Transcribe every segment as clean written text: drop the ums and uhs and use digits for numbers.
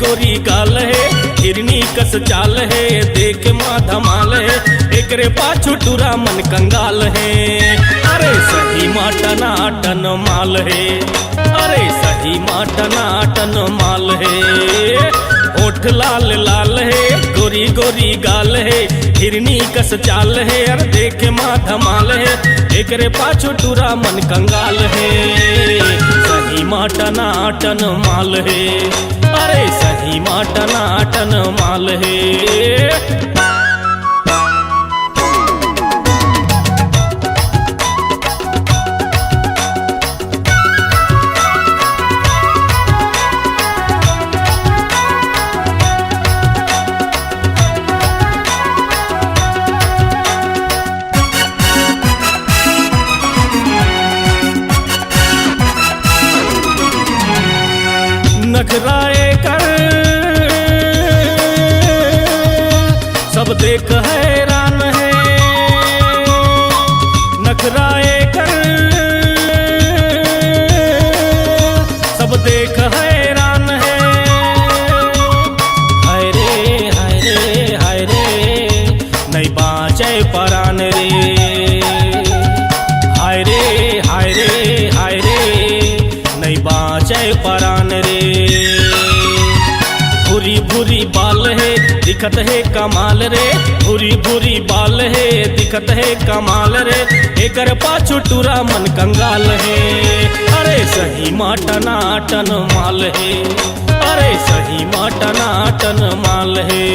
गोरी गाल है, हिरनी कस चाल है, देख माँ धमाल है, एकरे पाछू टूरा मन कंगाल है। अरे सही माँ टनाटन माल है, अरे सही माँ टनाटन माल है। होठ लाल लाल है, गोरी गोरी गाल है, हिरनी कस चाल है, अरे देख माँ धमाल है, एकरे पाछू टूरा मन कंगाल है। सही माँ टनाटन माल है, अरे सही माँ टनाटन माल है। नखराए कर सब देख हैरान है, नखराए कर सब देख हैरान है। हाय रे हाय रे हाय रे नहीं बाँचे परान रे, हाय रे हाय रे हाय रे नहीं बाँचे परान रे। भूरी भूरी बाल है दिखत है कमाल रे, भूरी भूरी बाल है दिखत है कमाल रे, एकर पाछू टूरा मन कंगाल है। अरे सही माँ टनाटन माल है, अरे सही माँ टनाटन माल है।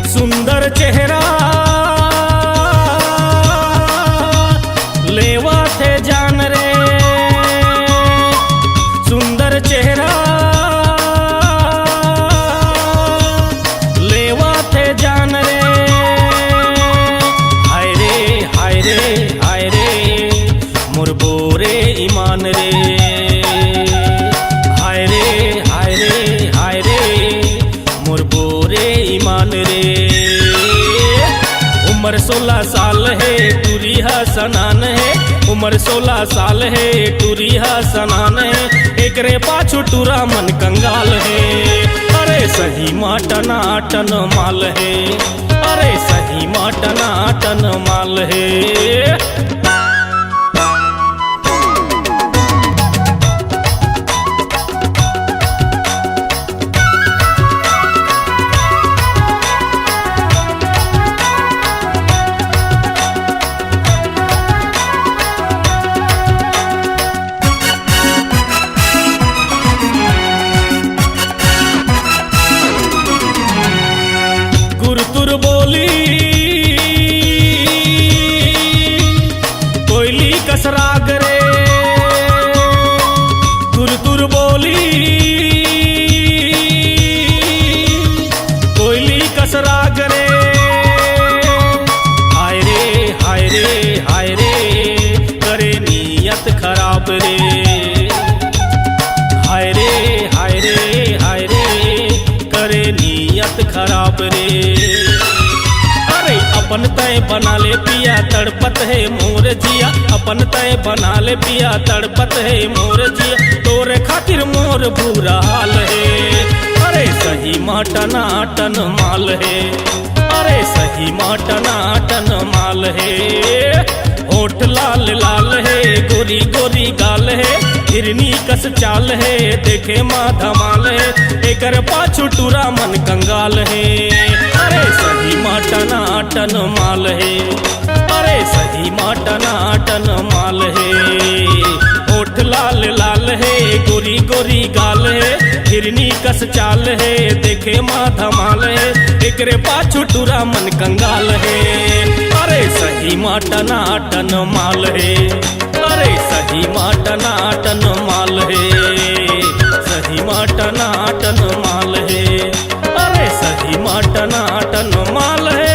सुंदर चेहरा लेवा थे जान रे, सुंदर चेहरा लेवा थे जान रे। हाय रे हाय रे हाय रे मोर बोरे ईमान रे, हाय रे हाय रे हाय रे मोर बोरे ईमान रे। उम्र 16 साल है टूरिहा सनान है, उम्र 16 साल है टूरिहा सनान है, एकरे पाछू टूरा मन कंगाल है। अरे सही माँ टनाटन माल है, अरे सही माँ टनाटन माल है। गुरतुर बोली कोयली कसराग रे, गुरतुर बोली कोयली कसराग रे। हाय रे हाय रे हाय रे करे नियत खराब रे, हाय रे हाय रे हाय रे करे नियत खराब रे। अरे अपन तय बना ले पिया तड़पत है मोर जिया, अपन तय बना ले पिया तड़पत है मोर जिया, तोरे खातिर मोर बुरा हाल है। अरे सही माँ टनाटन माल है, अरे सही माँ टनाटन माल है। होठ लाल लाल है गोरी गोरी गाल है, हिरनी कस चाल है, देखे माँ धमाल है, एकर पाछू टूरा मन कंगाल है। अरे सही माँ टनाटन माल है, अरे सही माँ टनाटन माल है। होठ लाल लाल है गोरी गोरी गाल है, हिरनी कस चाल है, देखे माँ धमाल है, एकरे पाछू टूरा मन कंगाल है। अरे सही माँ टनाटन माल है, अरे सही माँ टनाटन माल है, सही माँ टनाटन माल है, अरे सही माँ टनाटन माल है।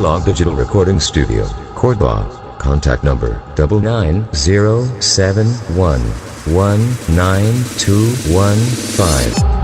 Log Digital Recording Studio, Cordoba. Contact number 99071192115.